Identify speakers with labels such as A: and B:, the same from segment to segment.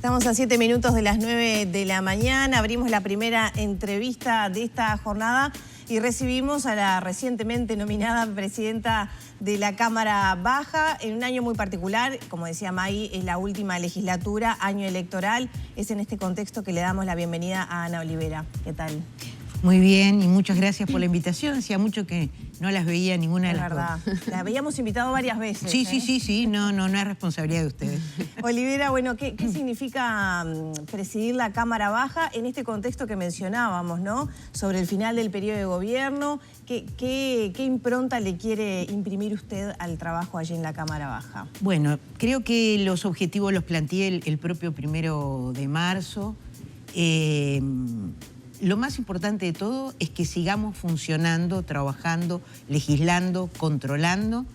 A: Estamos a 7 minutos de las 9 de la mañana, abrimos la primera entrevista de esta jornada y recibimos a la recientemente nominada presidenta de la Cámara Baja en un año muy particular. Como decía Maggie, es la última legislatura, año electoral. Es en este contexto que le damos la bienvenida a Ana Olivera. ¿Qué tal?
B: Muy bien, y muchas gracias por la invitación. Hacía mucho que no las veía ninguna de las dos.
A: Es verdad, la habíamos invitado varias veces.
B: Sí, sí, no es responsabilidad de ustedes.
A: Olivera, bueno, ¿qué significa presidir la Cámara Baja en este contexto que mencionábamos, ¿no? Sobre el final del periodo de gobierno. ¿Qué impronta le quiere imprimir usted al trabajo allí en la Cámara Baja?
B: Bueno, creo que los objetivos los planteé el propio 1 de marzo. Lo más importante de todo es que sigamos funcionando, trabajando, legislando, controlando,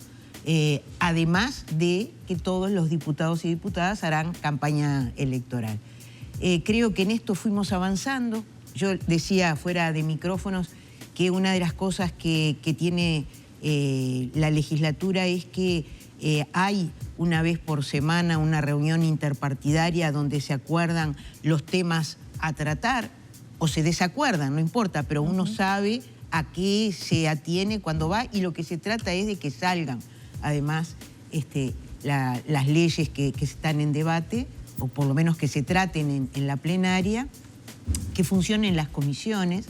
B: además de que todos los diputados y diputadas harán campaña electoral. Creo que en esto fuimos avanzando. Yo decía fuera de micrófonos que una de las cosas que tiene la legislatura es que hay una vez por semana una reunión interpartidaria donde se acuerdan los temas a tratar, o se desacuerdan, no importa, pero uno sabe a qué se atiene cuando va, y lo que se trata es de que salgan, además, las leyes que están en debate, o por lo menos que se traten en la plenaria, que funcionen las comisiones.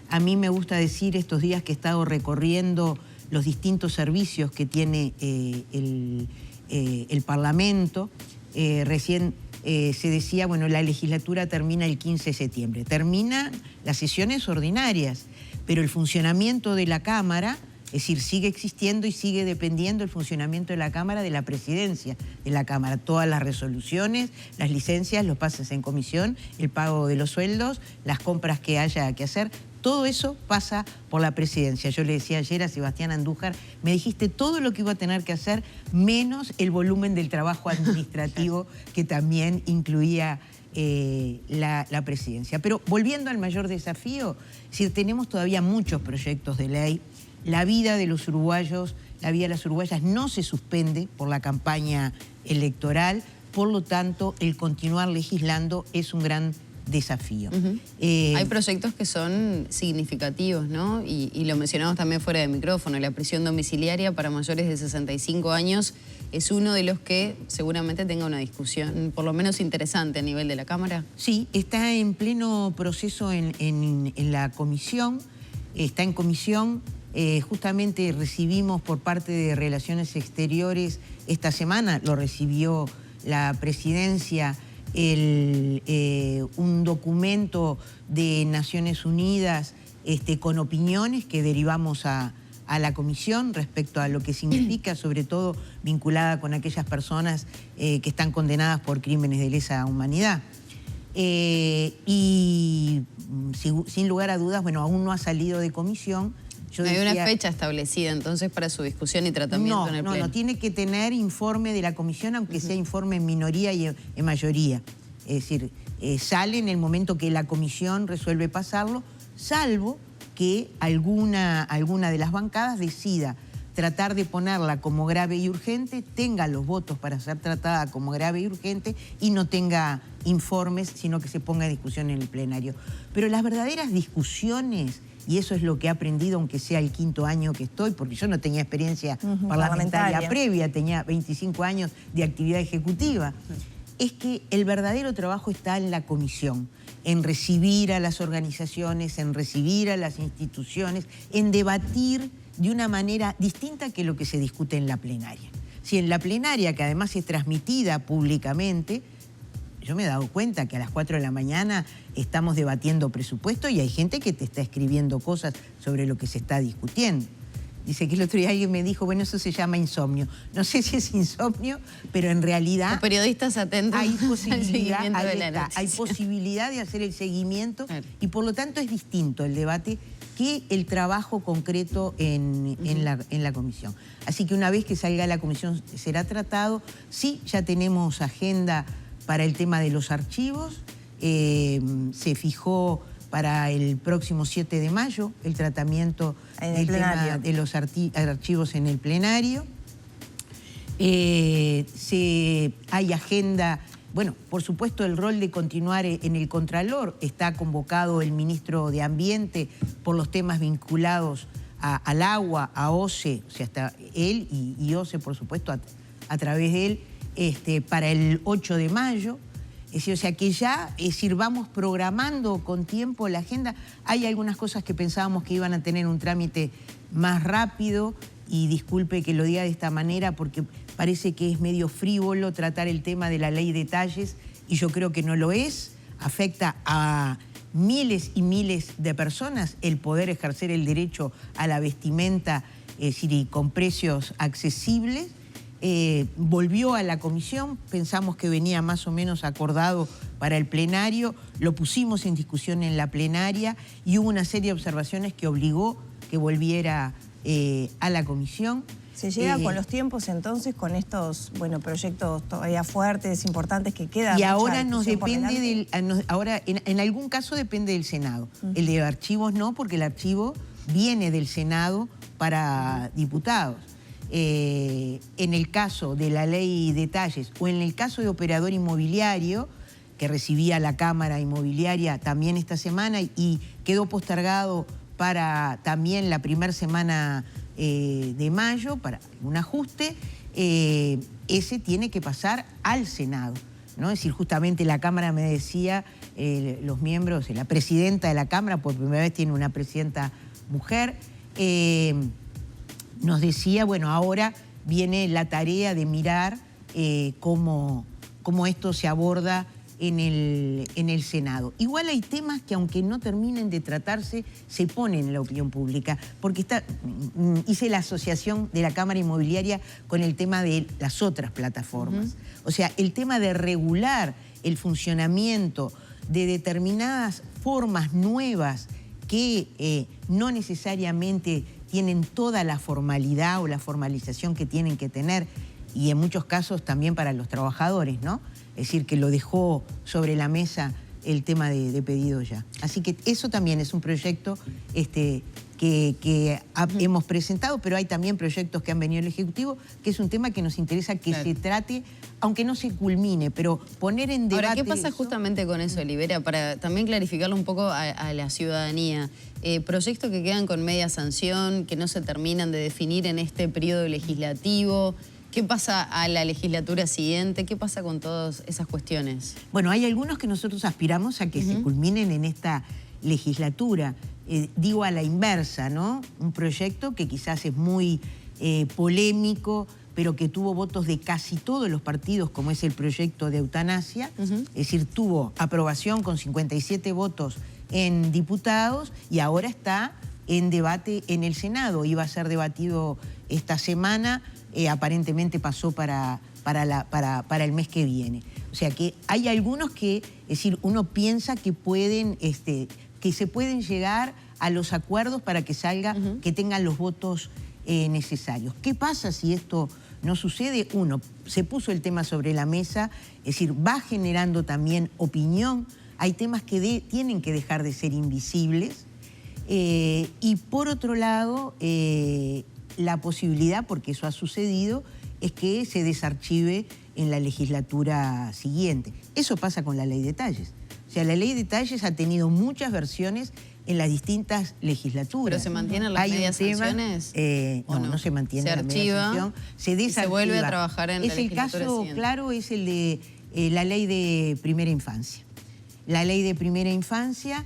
B: A mí me gusta decir estos días que he estado recorriendo los distintos servicios que tiene el Parlamento. Recién se decía, bueno, la legislatura termina el 15 de septiembre. Terminan las sesiones ordinarias, pero el funcionamiento de la Cámara, es decir, sigue existiendo y sigue dependiendo el funcionamiento de la Cámara de la presidencia de la Cámara. Todas las resoluciones, las licencias, los pases en comisión, el pago de los sueldos, las compras que haya que hacer, todo eso pasa por la presidencia. Yo le decía ayer a Sebastián Andújar, me dijiste todo lo que iba a tener que hacer, menos el volumen del trabajo administrativo que también incluía la presidencia. Pero volviendo al mayor desafío, si tenemos todavía muchos proyectos de ley, la vida de los uruguayos, la vida de las uruguayas no se suspende por la campaña electoral, por lo tanto, el continuar legislando es un gran desafío.
C: Hay proyectos que son significativos, ¿no? Y lo mencionamos también fuera de micrófono. La prisión domiciliaria para mayores de 65 años es uno de los que seguramente tenga una discusión, por lo menos interesante, a nivel de la Cámara.
B: Sí, está en pleno proceso en la comisión. Está en comisión. Justamente recibimos por parte de Relaciones Exteriores esta semana, lo recibió la presidencia, un documento de Naciones Unidas con opiniones que derivamos a la comisión respecto a lo que significa, sobre todo vinculada con aquellas personas que están condenadas por crímenes de lesa humanidad. Y sin lugar a dudas, bueno, aún no ha salido de comisión.
C: No hay una fecha establecida entonces para su discusión y tratamiento en el Pleno.
B: No, tiene que tener informe de la comisión, aunque sea informe en minoría y en mayoría. Es decir, sale en el momento que la comisión resuelve pasarlo, salvo que alguna de las bancadas decida tratar de ponerla como grave y urgente, tenga los votos para ser tratada como grave y urgente y no tenga informes, sino que se ponga en discusión en el plenario. Pero las verdaderas discusiones, y eso es lo que he aprendido, aunque sea el 5º año que estoy, porque yo no tenía experiencia parlamentaria previa, tenía 25 años de actividad ejecutiva, es que el verdadero trabajo está en la comisión, en recibir a las organizaciones, en recibir a las instituciones, en debatir de una manera distinta que lo que se discute en la plenaria. Si en la plenaria, que además es transmitida públicamente, yo me he dado cuenta que a las 4 de la mañana estamos debatiendo presupuesto y hay gente que te está escribiendo cosas sobre lo que se está discutiendo. Dice que el otro día alguien me dijo, bueno, eso se llama insomnio. No sé si es insomnio, pero en realidad...
C: Los periodistas atentos
B: hay
C: hay
B: posibilidad de hacer el seguimiento, y por lo tanto es distinto el debate que el trabajo concreto en la comisión. Así que una vez que salga la comisión será tratado. Sí, ya tenemos agenda para el tema de los archivos. Se fijó para el próximo 7 de mayo el tratamiento del tema de los archivos en el plenario. Hay agenda bueno, por supuesto el rol de continuar en el Contralor. Está convocado el ministro de Ambiente por los temas vinculados al agua, a OCE, o sea, está él y OCE, por supuesto, a través de él, para el 8 de mayo. Es decir, o sea que ya, vamos programando con tiempo la agenda. Hay algunas cosas que pensábamos que iban a tener un trámite más rápido, y disculpe que lo diga de esta manera porque parece que es medio frívolo tratar el tema de la ley de talles, y yo creo que no lo es. Afecta a miles y miles de personas el poder ejercer el derecho a la vestimenta, es decir, y con precios accesibles. Volvió a la comisión, pensamos que venía más o menos acordado para el plenario, lo pusimos en discusión en la plenaria y hubo una serie de observaciones que obligó que volviera a la comisión.
A: ¿Se llega con los tiempos entonces, con estos proyectos todavía fuertes, importantes que quedan?
B: Y ahora nos depende ahora en algún caso depende del Senado. El de archivos no, porque el archivo viene del Senado para diputados. En el caso de la ley de talles o en el caso de operador inmobiliario, que recibía la Cámara Inmobiliaria también esta semana y quedó postergado para también la primera semana de mayo, para un ajuste, ese tiene que pasar al Senado, ¿no? Es decir, justamente la Cámara me decía, los miembros, la presidenta de la Cámara, por primera vez tiene una presidenta mujer, nos decía, bueno, ahora viene la tarea de mirar cómo esto se aborda en el Senado. Igual hay temas que, aunque no terminen de tratarse, se ponen en la opinión pública, porque hice la asociación de la Cámara Inmobiliaria con el tema de las otras plataformas. O sea, el tema de regular el funcionamiento de determinadas formas nuevas que no necesariamente tienen toda la formalidad o la formalización que tienen que tener, y en muchos casos también para los trabajadores, ¿no? Es decir, que lo dejó sobre la mesa el tema de pedido ya. Así que eso también es un proyecto que hemos presentado, pero hay también proyectos que han venido del Ejecutivo, que es un tema que nos interesa que se trate, aunque no se culmine, pero poner en debate.
C: Ahora, ¿qué pasa justamente con eso, Olivera? Para también clarificarlo un poco a la ciudadanía. Proyectos que quedan con media sanción, que no se terminan de definir en este periodo legislativo. ¿Qué pasa a la legislatura siguiente? ¿Qué pasa con todas esas cuestiones?
B: Bueno, hay algunos que nosotros aspiramos a que se culminen en esta legislatura. Digo a la inversa, ¿no? Un proyecto que quizás es muy polémico, pero que tuvo votos de casi todos los partidos, como es el proyecto de eutanasia. Es decir, tuvo aprobación con 57 votos en diputados y ahora está en debate en el Senado. Iba a ser debatido esta semana, aparentemente pasó para el mes que viene. O sea que hay algunos que, es decir, uno piensa que pueden, que se pueden llegar a los acuerdos para que salga, que tengan los votos necesarios. ¿Qué pasa si esto no sucede? Uno, se puso el tema sobre la mesa, es decir, va generando también opinión. Hay temas que tienen que dejar de ser invisibles. Y por otro lado, la posibilidad, porque eso ha sucedido, es que se desarchive en la legislatura siguiente. Eso pasa con la ley de talles. O sea, la ley de talles ha tenido muchas versiones en las distintas legislaturas.
C: ¿Pero se mantienen las medias sanciones?
B: No se mantiene la media sanción. Se desarchiva.
C: Se vuelve a trabajar en la legislatura siguiente. El caso claro
B: es el de la ley de primera infancia. La ley de primera infancia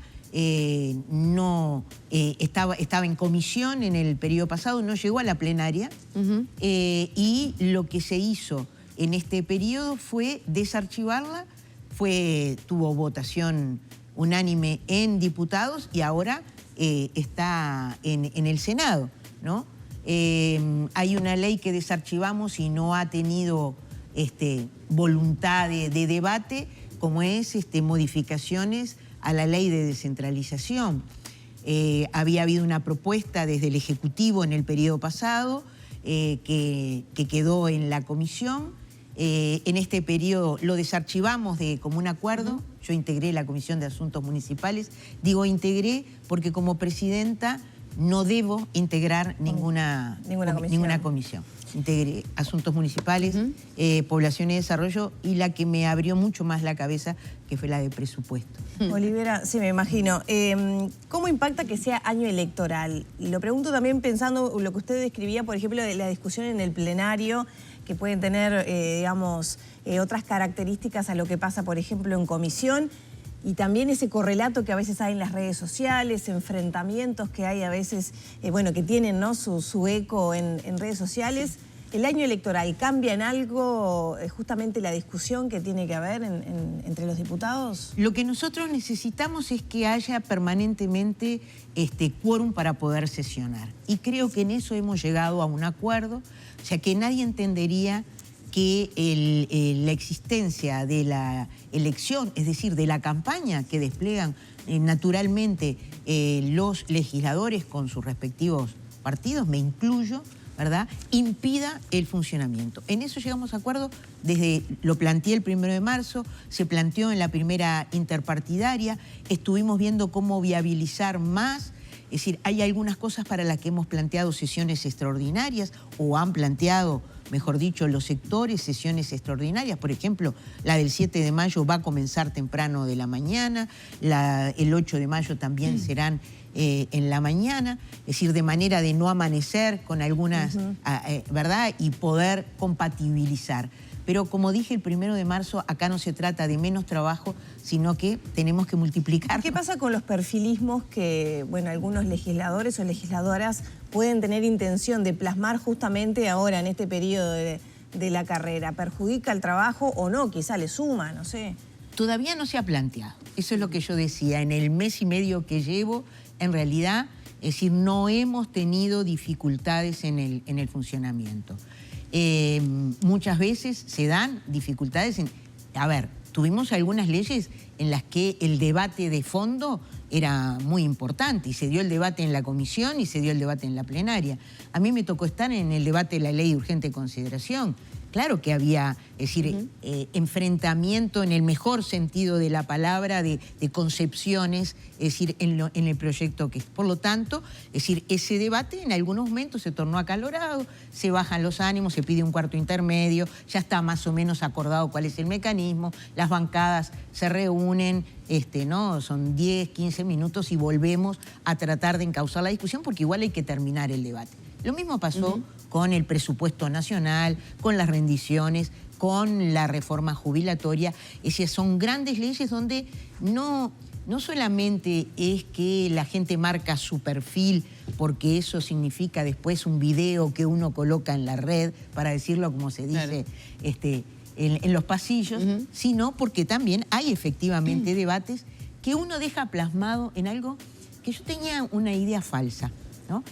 B: estaba en comisión en el periodo pasado, no llegó a la plenaria, y lo que se hizo en este periodo fue desarchivarla, tuvo votación unánime en diputados y ahora está en el Senado, ¿no? Hay una ley que desarchivamos y no ha tenido voluntad de debate, como es modificaciones a la ley de descentralización. Había habido una propuesta desde el Ejecutivo en el periodo pasado que quedó en la comisión. En este periodo lo desarchivamos de común acuerdo. Yo integré la Comisión de Asuntos Municipales. Digo integré porque como presidenta no debo integrar ninguna comisión. Integré asuntos municipales, población y desarrollo, y la que me abrió mucho más la cabeza, que fue la de presupuesto.
A: Olivera, sí, me imagino. ¿Cómo impacta que sea año electoral? Y lo pregunto también pensando lo que usted describía, por ejemplo, de la discusión en el plenario, que pueden tener, digamos, otras características a lo que pasa, por ejemplo, en comisión, y también ese correlato que a veces hay en las redes sociales, enfrentamientos que hay a veces, bueno, que tienen, ¿no?, su eco en redes sociales. ¿El año electoral cambia en algo justamente la discusión que tiene que haber entre los diputados?
B: Lo que nosotros necesitamos es que haya permanentemente quórum para poder sesionar. Y creo que en eso hemos llegado a un acuerdo, o sea que nadie entendería que la existencia de la elección, es decir, de la campaña que despliegan naturalmente los legisladores con sus respectivos partidos, me incluyo, ¿verdad?, impida el funcionamiento. En eso llegamos a acuerdo lo planteé el 1 de marzo, se planteó en la primera interpartidaria, estuvimos viendo cómo viabilizar más. Es decir, hay algunas cosas para las que hemos planteado sesiones extraordinarias, o han planteado, mejor dicho, los sectores sesiones extraordinarias. Por ejemplo, la del 7 de mayo va a comenzar temprano de la mañana, el 8 de mayo también serán en la mañana, es decir, de manera de no amanecer con algunas, ¿verdad?, y poder compatibilizar. Pero como dije el 1 de marzo, acá no se trata de menos trabajo, sino que tenemos que multiplicar.
A: ¿Qué pasa con los perfilismos que, bueno, algunos legisladores o legisladoras pueden tener intención de plasmar justamente ahora en este periodo de la carrera? ¿Perjudica el trabajo o no? Quizá le suma, no sé.
B: Todavía no se ha planteado. Eso es lo que yo decía. En el mes y medio que llevo, en realidad, es decir, no hemos tenido dificultades en el funcionamiento. Muchas veces se dan dificultades a ver, tuvimos algunas leyes en las que el debate de fondo era muy importante y se dio el debate en la comisión y se dio el debate en la plenaria. A mí me tocó estar en el debate de la ley de urgente consideración. Claro que había, es decir, enfrentamiento en el mejor sentido de la palabra, de concepciones, es decir, en el proyecto que es. Por lo tanto, es decir, ese debate en algunos momentos se tornó acalorado, se bajan los ánimos, se pide un cuarto intermedio, ya está más o menos acordado cuál es el mecanismo, las bancadas se reúnen, ¿no? Son 10, 15 minutos y volvemos a tratar de encauzar la discusión porque igual hay que terminar el debate. Lo mismo pasó con el presupuesto nacional, con las rendiciones, con la reforma jubilatoria. Es decir, son grandes leyes donde no solamente es que la gente marca su perfil porque eso significa después un video que uno coloca en la red, para decirlo como se dice, claro, en los pasillos, sino porque también hay efectivamente debates que uno deja plasmado en algo que yo tenía una idea falsa, ¿no?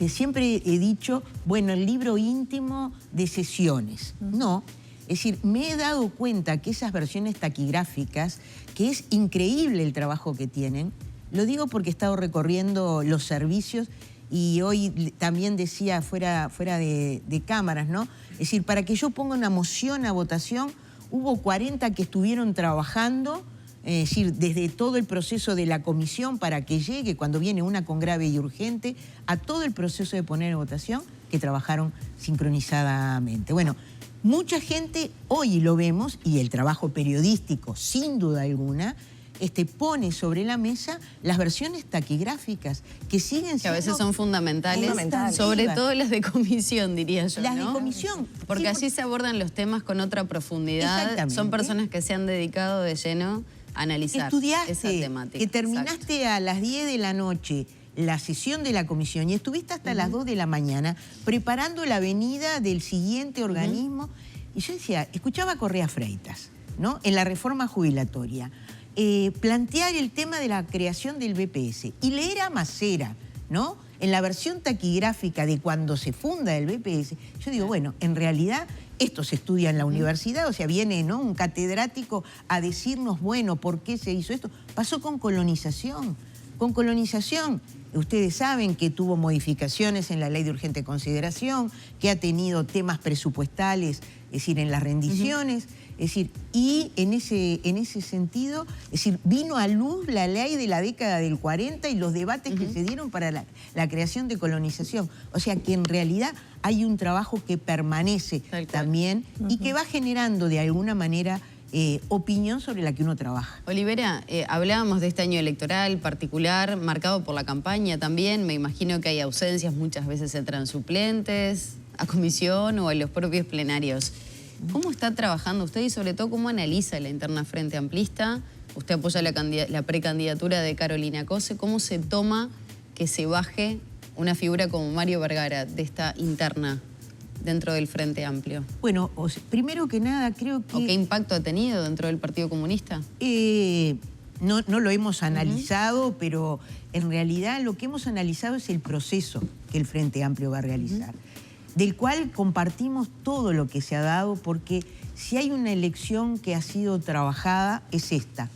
B: Siempre he dicho, bueno, el libro íntimo de sesiones. No, es decir, me he dado cuenta que esas versiones taquigráficas, que es increíble el trabajo que tienen, lo digo porque he estado recorriendo los servicios y hoy también decía fuera de cámaras, ¿no? Es decir, para que yo ponga una moción a votación, hubo 40 que estuvieron trabajando, es decir, desde todo el proceso de la comisión para que llegue, cuando viene una con grave y urgente, a todo el proceso de poner en votación, que trabajaron sincronizadamente. Bueno, mucha gente, hoy lo vemos, y el trabajo periodístico, sin duda alguna, pone sobre la mesa las versiones taquigráficas, que siguen siendo... Que
C: a veces son fundamentales, sobre todo las de comisión, diría yo,
B: Las
C: ¿no?
B: de comisión.
C: Porque
B: sí,
C: allí se abordan los temas con otra profundidad. Son personas que se han dedicado de lleno analizar esa temática.
B: Que terminaste a las 10 de la noche la sesión de la comisión y estuviste hasta las 2 de la mañana preparando la venida del siguiente organismo. Y yo decía, escuchaba a Correa Freitas, ¿no?, en la reforma jubilatoria, plantear el tema de la creación del BPS y leer a Macera, ¿no?, en la versión taquigráfica de cuando se funda el BPS. Yo digo, bueno, en realidad esto se estudia en la universidad, o sea, viene, ¿no?, un catedrático a decirnos, bueno, ¿por qué se hizo esto? Pasó con colonización. Con colonización, ustedes saben que tuvo modificaciones en la ley de urgente consideración, que ha tenido temas presupuestales, es decir, en las rendiciones, es decir, y en ese sentido, es decir, vino a luz la ley de la década del 40 y los debates que se dieron para la creación de colonización. O sea que en realidad hay un trabajo que permanece también y que va generando de alguna manera opinión sobre la que uno trabaja.
C: Olivera, hablábamos de este año electoral particular, marcado por la campaña también. Me imagino que hay ausencias, muchas veces entran suplentes a comisión o a los propios plenarios. ¿Cómo está trabajando usted y sobre todo cómo analiza la interna Frente Amplista? Usted apoya la precandidatura de Carolina Cose. ¿Cómo se toma que se baje una figura como Mario Vergara de esta interna dentro del Frente Amplio?
B: Bueno, primero que nada creo que...
C: ¿O qué impacto ha tenido dentro del Partido Comunista?
B: No lo hemos analizado, pero en realidad lo que hemos analizado es el proceso que el Frente Amplio va a realizar, del cual compartimos todo lo que se ha dado, porque si hay una elección que ha sido trabajada es esta.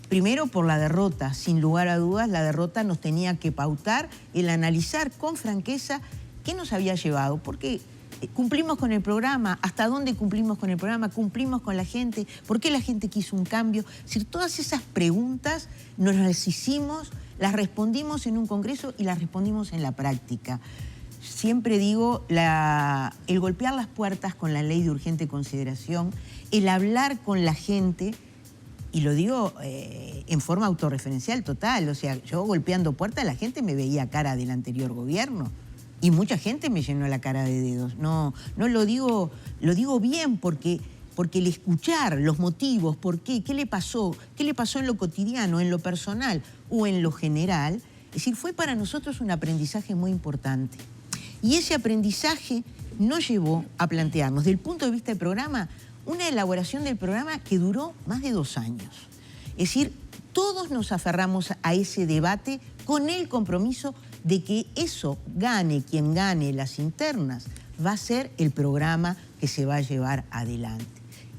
B: Primero por la derrota, sin lugar a dudas, la derrota nos tenía que pautar el analizar con franqueza qué nos había llevado, porque cumplimos con el programa, hasta dónde cumplimos con el programa, cumplimos con la gente, por qué la gente quiso un cambio. Es decir, todas esas preguntas nos las hicimos, las respondimos en un congreso y las respondimos en la práctica. Siempre digo, el golpear las puertas con la ley de urgente consideración, el hablar con la gente, y lo digo en forma autorreferencial total, o sea, yo golpeando puertas, la gente me veía cara del anterior gobierno. Y mucha gente me llenó la cara de dedos. No lo digo bien porque el escuchar los motivos, por qué le pasó en lo cotidiano, en lo personal o en lo general, es decir, fue para nosotros un aprendizaje muy importante. Y ese aprendizaje nos llevó a plantearnos, desde el punto de vista del programa, una elaboración del programa que duró más de 2 años. Es decir, todos nos aferramos a ese debate con el compromiso de que eso, gane quien gane las internas, va a ser el programa que se va a llevar adelante.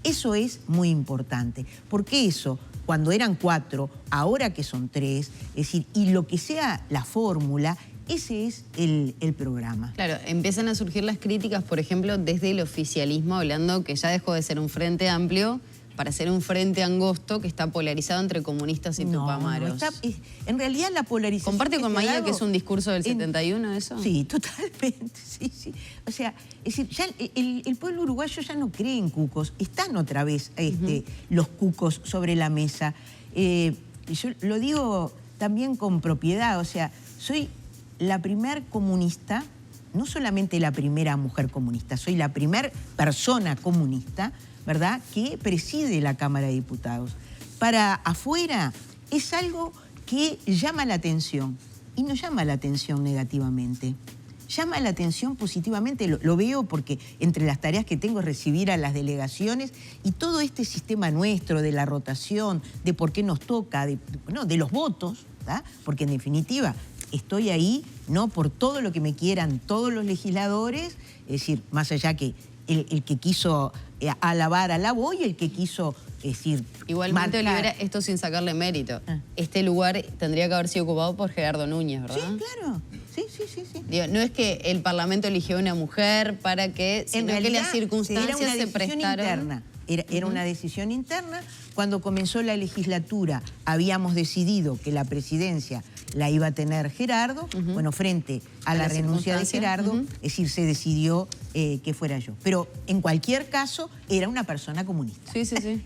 B: Eso es muy importante, porque eso, cuando eran 4, ahora que son 3, es decir, y lo que sea la fórmula, ese es el programa.
C: Claro, empiezan a surgir las críticas, por ejemplo, desde el oficialismo, hablando que ya dejó de ser un frente amplio para ser un frente angosto que está polarizado entre comunistas y tupamaros.
B: En realidad la polarización...
C: ¿Comparte con Maía que es un discurso del 71 eso?
B: Sí, totalmente, sí. O sea, es decir, ya el pueblo uruguayo ya no cree en cucos. Están otra vez los cucos sobre la mesa. Yo lo digo también con propiedad, o sea, soy la primer comunista, no solamente la primera mujer comunista, soy la primer persona comunista, ¿verdad?, que preside la Cámara de Diputados. Para afuera es algo que llama la atención, y no llama la atención negativamente, llama la atención positivamente. Lo veo porque entre las tareas que tengo es recibir a las delegaciones y todo este sistema nuestro de la rotación, de por qué nos toca, de los votos, ¿verdad?, porque en definitiva estoy ahí no por todo lo que me quieran todos los legisladores, es decir, más allá que el que quiso alabar, alabó, y el que quiso, es decir,
C: igualmente, Olivera, esto sin sacarle mérito. Este lugar tendría que haber sido ocupado por Gerardo Núñez, ¿verdad?
B: Sí, claro. Sí.
C: Digo, no es que el Parlamento eligió a una mujer para que, sino que las circunstancias se prestaron.
B: Era una decisión interna. Cuando comenzó la legislatura habíamos decidido que la presidencia la iba a tener Gerardo. Bueno, frente a la renuncia de Gerardo, es decir, se decidió que fuera yo. Pero en cualquier caso era una persona comunista.
C: Sí.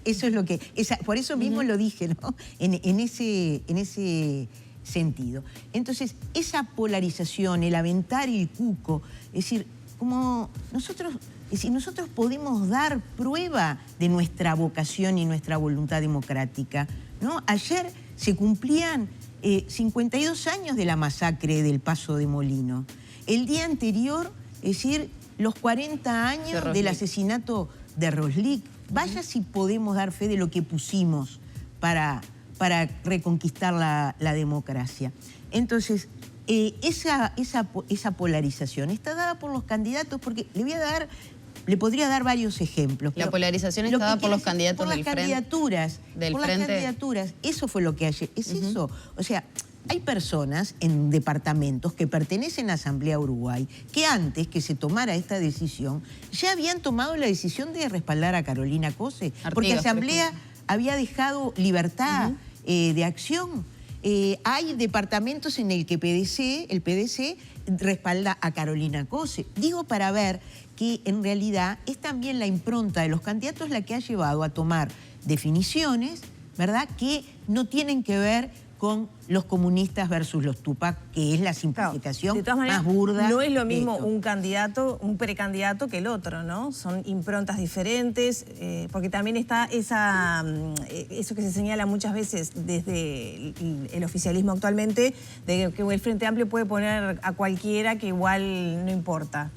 B: Eso es lo que... por eso mismo lo dije, ¿no? En ese sentido. Entonces, esa polarización, el aventar el cuco, es decir, como nosotros podemos dar prueba de nuestra vocación y nuestra voluntad democrática, ¿no? Ayer se cumplían 52 años de la masacre del Paso de Molino. El día anterior, es decir, los 40 años del asesinato de Roslik. Vaya si podemos dar fe de lo que pusimos para reconquistar la democracia. Entonces, esa polarización está dada por los candidatos, porque le podría dar varios ejemplos.
C: La polarización está dada por los candidatos del Frente.
B: Por las candidaturas. Eso fue lo que ayer. Es eso. O sea, hay personas en departamentos que pertenecen a Asamblea Uruguay que antes que se tomara esta decisión ya habían tomado la decisión de respaldar a Carolina Cose, porque Asamblea había dejado libertad de acción. Hay departamentos en el que el PDC respalda a Carolina Cose. Digo para ver que en realidad es también la impronta de los candidatos la que ha llevado a tomar definiciones, ¿verdad?, que no tienen que ver con los comunistas versus los Tupac, que es la simplificación
A: de todas maneras,
B: más burda.
A: No es lo mismo un candidato, un precandidato que el otro, ¿no? Son improntas diferentes, porque también está eso que se señala muchas veces desde el oficialismo actualmente, de que el Frente Amplio puede poner a cualquiera que igual no importa.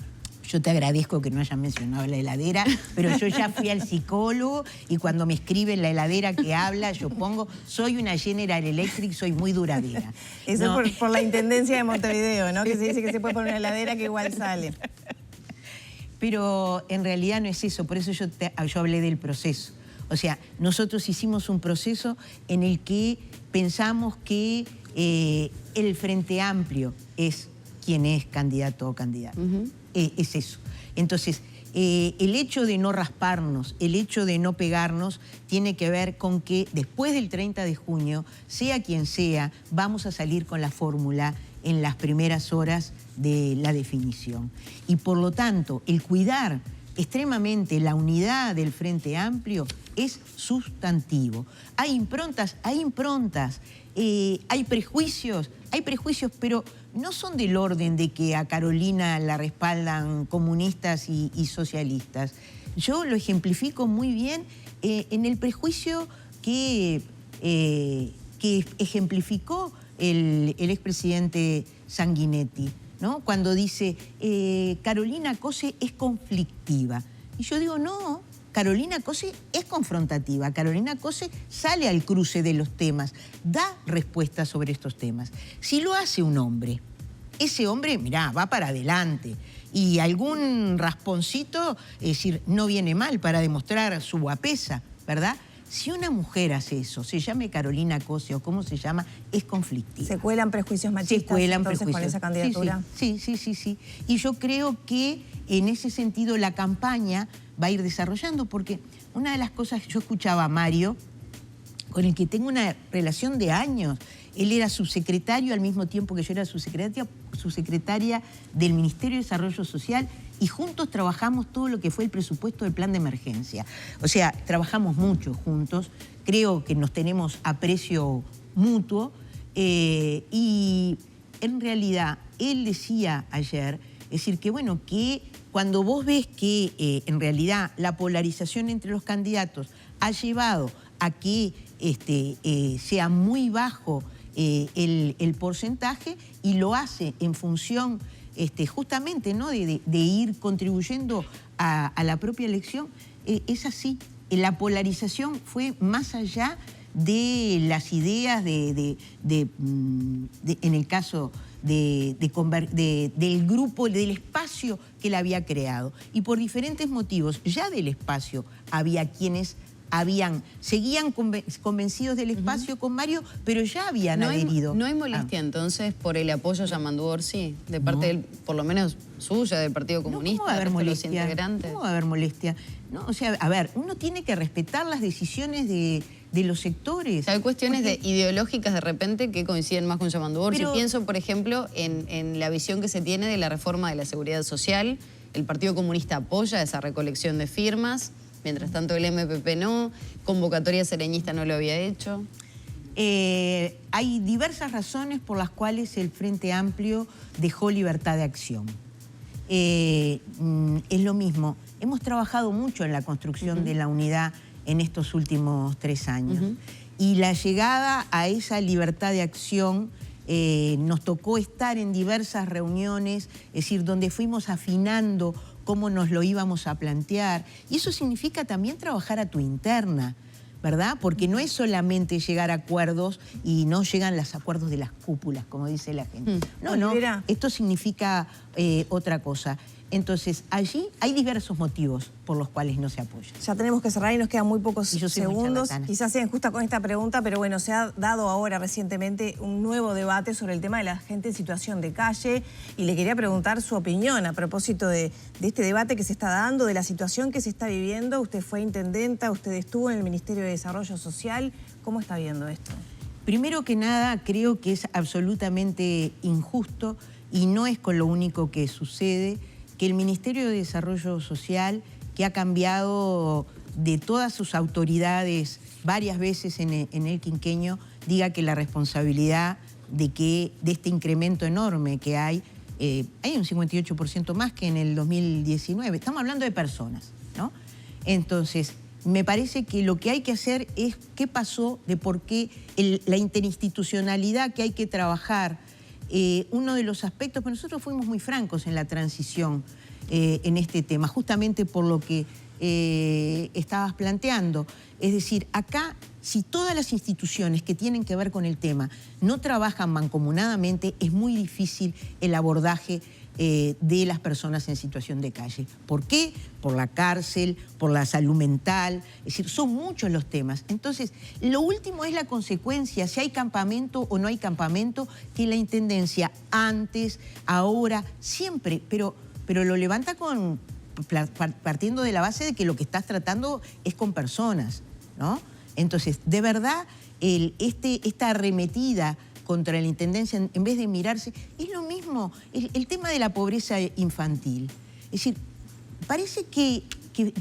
B: Yo te agradezco que no hayan mencionado la heladera, pero yo ya fui al psicólogo y cuando me escriben la heladera que habla, yo pongo, soy una General Electric, soy muy duradera.
A: Eso ¿no? es por la Intendencia de Montevideo, ¿no? Que se dice que se puede poner una heladera que igual sale.
B: Pero en realidad no es eso, por eso yo hablé del proceso. O sea, nosotros hicimos un proceso en el que pensamos que el Frente Amplio es quien es candidato o candidata. Es eso. Entonces, el hecho de no rasparnos, el hecho de no pegarnos, tiene que ver con que después del 30 de junio, sea quien sea, vamos a salir con la fórmula en las primeras horas de la definición. Y por lo tanto, el cuidar extremadamente la unidad del Frente Amplio es sustantivo. Hay improntas, hay prejuicios, pero no son del orden de que a Carolina la respaldan comunistas y socialistas. Yo lo ejemplifico muy bien en el prejuicio que ejemplificó el expresidente Sanguinetti, ¿no? Cuando dice, Carolina Cose es conflictiva. Y yo digo, no, Carolina Cose es confrontativa. Carolina Cose sale al cruce de los temas, da respuestas sobre estos temas. Si lo hace un hombre, ese hombre, mirá, va para adelante. Y algún rasponcito, es decir, no viene mal para demostrar su guapesa, ¿verdad? Si una mujer hace eso, se llame Carolina Cose o cómo se llama, es conflictiva.
A: ¿Se cuelan prejuicios machistas entonces con esa candidatura?
B: Sí. Y yo creo que en ese sentido la campaña va a ir desarrollando, porque una de las cosas que yo escuchaba a Mario, con el que tengo una relación de años, él era subsecretario al mismo tiempo que yo era subsecretaria del Ministerio de Desarrollo Social, y juntos trabajamos todo lo que fue el presupuesto del plan de emergencia. O sea, trabajamos mucho juntos, creo que nos tenemos aprecio mutuo, y en realidad él decía ayer, es decir, que bueno, que cuando vos ves que en realidad la polarización entre los candidatos ha llevado a que sea muy bajo el porcentaje, y lo hace en función justamente, ¿no?, de ir contribuyendo a la propia elección, es así. La polarización fue más allá de las ideas en el caso del grupo, del espacio que él había creado. Y por diferentes motivos, ya del espacio había quienes seguían convencidos del espacio con Mario, pero ya habían adherido.
C: ¿No hay molestia entonces por el apoyo a Yamandú Orsi, de parte, por lo menos suya, del Partido Comunista,
B: ¿Cómo va a haber molestia?
C: De los integrantes?
B: ¿Cómo va a haber molestia? No, o sea, a ver, uno tiene que respetar las decisiones de los sectores.
C: O sea, hay cuestiones ideológicas de repente que coinciden más con Yamandú Orsi. Pienso, por ejemplo, en la visión que se tiene de la reforma de la seguridad social. El Partido Comunista apoya esa recolección de firmas. Mientras tanto el MPP no, convocatoria sereñista no lo había hecho. Hay
B: diversas razones por las cuales el Frente Amplio dejó libertad de acción. Es lo mismo, hemos trabajado mucho en la construcción de la unidad en estos últimos 3 años. Y la llegada a esa libertad de acción nos tocó estar en diversas reuniones, es decir, donde fuimos afinando cómo nos lo íbamos a plantear. Y eso significa también trabajar a tu interna, ¿verdad? Porque no es solamente llegar a acuerdos y no llegan los acuerdos de las cúpulas, como dice la gente. No, esto significa otra cosa. Entonces, allí hay diversos motivos por los cuales no se apoya.
A: Ya tenemos que cerrar y nos quedan muy pocos
B: Y yo soy muy
A: segundos.
B: charlatana.
A: Quizás sea injusta con esta pregunta, pero bueno, se ha dado ahora recientemente un nuevo debate sobre el tema de la gente en situación de calle y le quería preguntar su opinión a propósito de este debate que se está dando, de la situación que se está viviendo. Usted fue intendenta, usted estuvo en el Ministerio de Desarrollo Social. ¿Cómo está viendo esto?
B: Primero que nada, creo que es absolutamente injusto y no es con lo único que sucede que el Ministerio de Desarrollo Social, que ha cambiado de todas sus autoridades varias veces en el quinquenio, diga que la responsabilidad de este incremento enorme que hay un 58% más que en el 2019. Estamos hablando de personas, ¿no? Entonces, me parece que lo que hay que hacer es qué pasó, de por qué la interinstitucionalidad que hay que trabajar. Uno de los aspectos, pues nosotros fuimos muy francos en la transición en este tema, justamente por lo que estabas planteando. Es decir, acá, si todas las instituciones que tienen que ver con el tema no trabajan mancomunadamente, es muy difícil el abordaje de las personas en situación de calle. ¿Por qué? Por la cárcel, por la salud mental, es decir, son muchos los temas. Entonces, lo último es la consecuencia, si hay campamento o no hay campamento, que la Intendencia antes, ahora, siempre, pero lo levanta partiendo de la base de que lo que estás tratando es con personas, ¿no? Entonces, de verdad, esta arremetida contra la Intendencia, en vez de mirarse, es lo mismo, el tema de la pobreza infantil. Es decir, parece que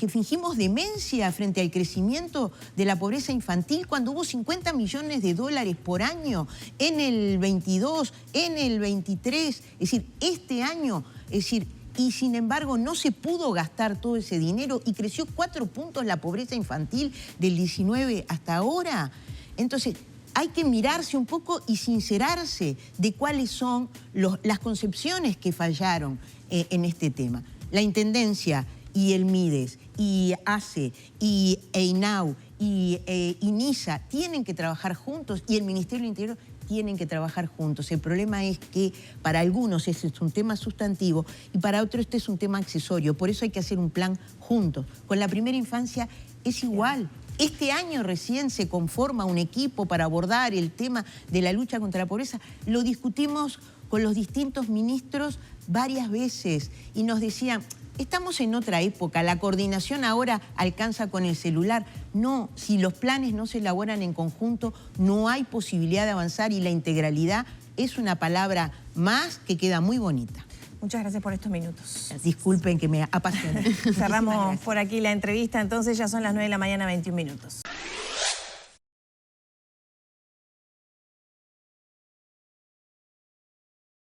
B: fingimos demencia frente al crecimiento de la pobreza infantil cuando hubo 50 millones de dólares por año en el 22, en el 23, es decir, este año, es decir, y sin embargo no se pudo gastar todo ese dinero y creció 4 puntos la pobreza infantil del 19 hasta ahora. Entonces, hay que mirarse un poco y sincerarse de cuáles son las concepciones que fallaron en este tema. La Intendencia y el MIDES y ACE y EINAU y INISA tienen que trabajar juntos y el Ministerio del Interior tienen que trabajar juntos. El problema es que para algunos este es un tema sustantivo y para otros este es un tema accesorio. Por eso hay que hacer un plan juntos. Con la primera infancia es igual. Este año recién se conforma un equipo para abordar el tema de la lucha contra la pobreza. Lo discutimos con los distintos ministros varias veces y nos decían, estamos en otra época, la coordinación ahora alcanza con el celular. No, si los planes no se elaboran en conjunto, no hay posibilidad de avanzar y la integralidad es una palabra más que queda muy bonita.
A: Muchas gracias por estos minutos.
B: Disculpen que me apasioné.
A: Cerramos por aquí la entrevista, entonces ya son las 9 de la mañana, 21 minutos.